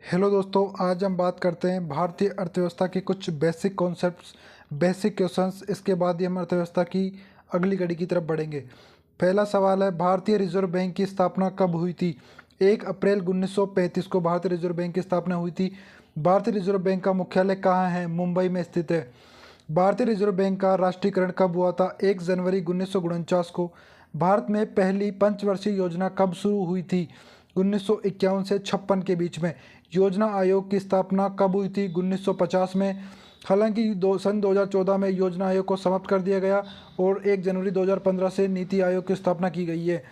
Hello दोस्तों, आज हम बात करते हैं भारतीय अर्थव्यवस्था के कुछ बेसिक कॉन्सेप्ट्स, बेसिक क्वेश्चंस। इसके बाद ही हम अर्थव्यवस्था की अगली कड़ी की तरफ बढ़ेंगे। पहला सवाल है, भारतीय रिजर्व बैंक की स्थापना कब हुई थी? 1 अप्रैल 1935 को भारतीय रिजर्व बैंक की स्थापना हुई थी। भारतीय रिजर्व बैंक का मुख्यालय कहाँ है? मुंबई में स्थित है। भारतीय रिजर्व बैंक का राष्ट्रीयकरण कब हुआ था? 1 जनवरी 1949 को। भारत में पहली पंचवर्षीय योजना कब शुरू हुई थी? 1951 से 56 के बीच में। योजना आयोग की स्थापना कब हुई थी? 1950 में। हालांकि सन 2014 में योजना आयोग को समाप्त कर दिया गया और 1 जनवरी 2015 से नीति आयोग की स्थापना की गई है।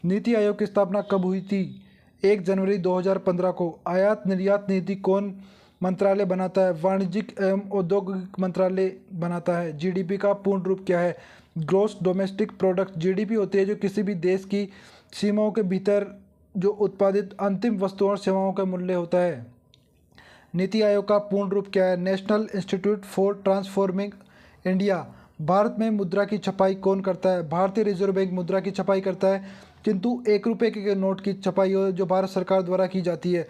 नीति आयोग की स्थापना कब हुई थी? 1 जनवरी 2015 को। आयात निर्यात नीति कौन मंत्रालय बनाता है? वाणिज्यिक एवं औद्योगिक मंत्रालय बनाता है। जीडीपी का पूर्ण रूप क्या है? Gross domestic product. जीडीपी होती है जो किसी भी देश की सीमाओं के भीतर जो उत्पादित अंतिम वस्तुओं और सेवाओं का मूल्य होता है। नीति आयोग का पूर्ण रूप क्या है? National institute for transforming India. Bharat में मुद्रा की छपाई कौन करता है? भारतीय रिजर्व बैंक मुद्रा की छपाई करता है, किंतु 1 रुपये के नोट की छपाई जो भारत सरकार द्वारा की जाती है।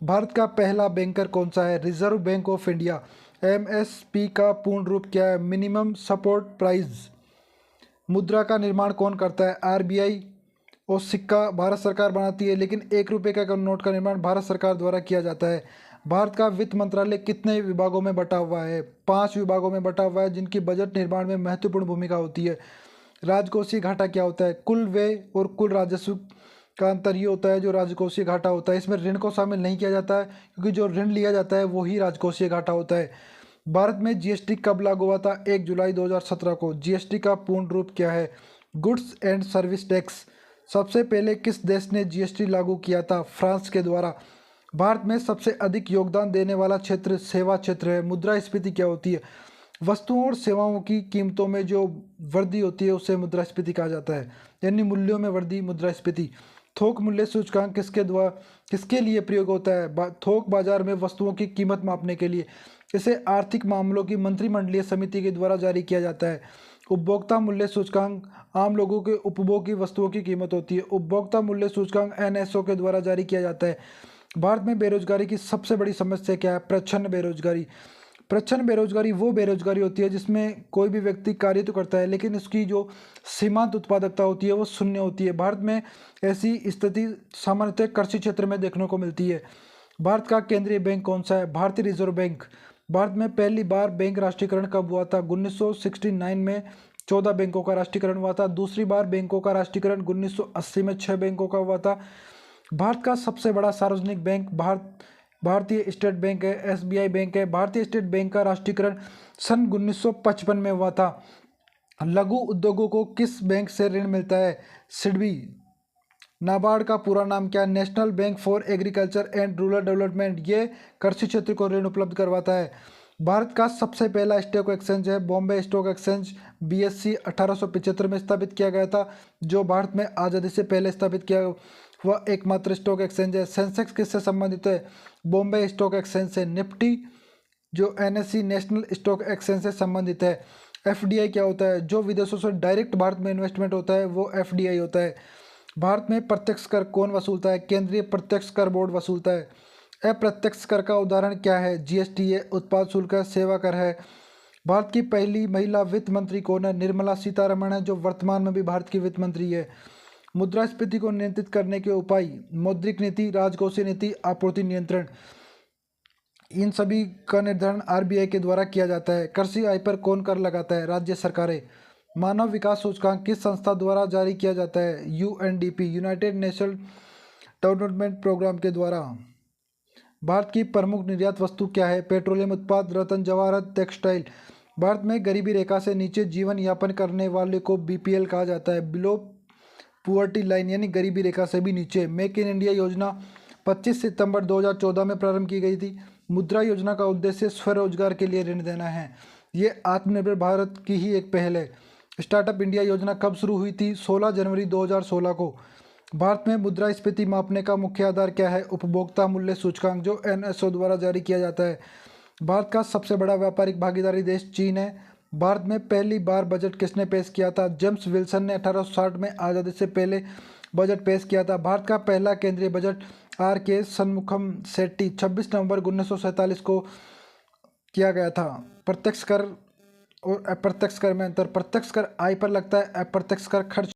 भारत का पहला बैंकर कौन सा है? Reserve bank of India. MSP का पूर्ण रूप क्या है? Minimum support price. मुद्रा का निर्माण कौन करता है? आरबीआई। और सिक्का भारत सरकार बनाती है, लेकिन 1 रुपये का नोट का निर्माण भारत सरकार द्वारा किया जाता है। भारत का वित्त मंत्रालय कितने विभागों में बटा हुआ है? 5 विभागों में बटा हुआ है, जिनकी बजट निर्माण में महत्वपूर्ण भूमिका होती है। राजकोषीय घाटा क्या होता है? कुल व्यय और कुल राजस्व का अंतर ये होता है जो राजकोषीय घाटा होता है। इसमें ऋण को शामिल नहीं किया जाता है, क्योंकि जो ऋण लिया जाता है वही राजकोषीय घाटा होता है। भारत में जीएसटी कब लागू हुआ था? 1 जुलाई 2017 को। जीएसटी का पूर्ण रूप क्या है? Goods and service tax. सबसे पहले किस देश ने जीएसटी लागू किया था? फ्रांस के द्वारा। भारत में सबसे अधिक योगदान देने वाला क्षेत्र सेवा क्षेत्र है। मुद्रास्फीति क्या होती है? वस्तुओं और सेवाओं की कीमतों में जो वृद्धि होती है उसे मुद्रास्फीति कहा जाता है, यानी मूल्यों में वृद्धि मुद्रास्फीति। थोक मूल्य सूचकांक किसके लिए प्रयोग होता है? थोक बाजार में वस्तुओं की कीमत मापने के लिए। इसे आर्थिक मामलों की मंत्रिमंडलीय समिति के द्वारा जारी किया जाता है। उपभोक्ता मूल्य सूचकांक आम लोगों के उपभोग की वस्तुओं की कीमत होती है। उपभोक्ता मूल्य सूचकांक एनएसओ के द्वारा जारी किया जाता है। भारत में बेरोजगारी की सबसे बड़ी समस्या क्या है? प्रच्छन्न बेरोजगारी। प्रच्छन्न बेरोजगारी वो बेरोजगारी होती है जिसमें कोई भी व्यक्ति कार्य तो करता है, लेकिन उसकी जो सीमांत उत्पादकता होती है वो शून्य होती है। भारत में ऐसी स्थिति सामान्यतः कृषि क्षेत्र में देखने को मिलती है। भारत का केंद्रीय बैंक कौन सा है? भारतीय रिजर्व बैंक। भारत में पहली बार बैंक राष्ट्रीयकरण कब हुआ था? 1969 में 14 बैंकों का राष्ट्रीयकरण हुआ था। दूसरी बार बैंकों का राष्ट्रीयकरण 1980 में 6 बैंकों का हुआ था। भारत का सबसे बड़ा सार्वजनिक बैंक भारतीय स्टेट बैंक है, एसबीआई बैंक है। भारतीय स्टेट बैंक का राष्ट्रीयकरण सन 1955 में हुआ था। लघु उद्योगों को किस बैंक से ऋण मिलता है? सिडबी। नाबार्ड का पूरा नाम क्या है? National bank for agriculture and rural development. ये कृषि क्षेत्र को ऋण उपलब्ध करवाता है। भारत का सबसे पहला स्टॉक एक्सचेंज है बॉम्बे स्टॉक एक्सचेंज। बीएससी 1875 में स्थापित किया गया था, जो भारत में आज़ादी से पहले स्थापित किया हुआ एकमात्र स्टॉक एक्सचेंज है। सेंसेक्स किससे संबंधित है? बॉम्बे स्टॉक एक्सचेंज से। निफ्टी जो एनएससी नेशनल स्टॉक एक्सचेंज से संबंधित है। एफडीआई क्या होता है? जो विदेशों से डायरेक्ट भारत में इन्वेस्टमेंट होता है वो एफडीआई होता है। भारत में प्रत्यक्ष कर कौन वसूलता है? केंद्रीय प्रत्यक्ष कर बोर्ड वसूलता है। अप्रत्यक्ष कर का उदाहरण क्या है? जीएसटी है, उत्पाद शुल्क है, सेवा कर है। भारत की पहली महिला वित्त मंत्री कौन है? निर्मला सीतारमण है, जो वर्तमान में भी भारत की वित्त मंत्री है। मुद्रास्फीति को नियंत्रित करने के उपाय? मौद्रिक नीति, राजकोषीय नीति, आपूर्ति नियंत्रण। इन सभी का निर्धारण आरबीआई के द्वारा किया जाता है। कृषि आय पर कौन कर लगाता है? राज्य सरकारें। मानव विकास सूचकांक किस संस्था द्वारा जारी किया जाता है? UNDP, United National Development Programme के द्वारा। भारत की प्रमुख निर्यात वस्तु क्या है? पेट्रोलियम उत्पाद, रत्न जवाहरात, टेक्सटाइल। भारत में गरीबी रेखा से नीचे जीवन यापन करने वाले को बीपीएल कहा जाता है, बिलो पुअर्टी लाइन, यानी गरीबी रेखा से भी नीचे। मेक इन इंडिया योजना 25 सितंबर 2014 में प्रारंभ की गई थी। मुद्रा योजना का उद्देश्य स्वरोजगार के लिए ऋण देना है। ये आत्मनिर्भर भारत की ही एक पहल है। स्टार्टअप इंडिया योजना कब शुरू हुई थी? 16 जनवरी 2016 को। भारत में मुद्रास्फीति मापने का मुख्य आधार क्या है? उपभोक्ता मूल्य सूचकांक, जो एनएसओ द्वारा जारी किया जाता है। भारत का सबसे बड़ा व्यापारिक भागीदारी देश चीन है। भारत में पहली बार बजट किसने पेश किया था? जेम्स विल्सन ने 1860 में आज़ादी से पहले बजट पेश किया था। भारत का पहला केंद्रीय बजट आर के सन्मुखम सेट्टी 26 नवंबर 1947 को किया गया था। प्रत्यक्ष कर और अप्रत्यक्ष कर में अंतर। प्रत्यक्ष कर आय पर लगता है, अप्रत्यक्ष कर खर्च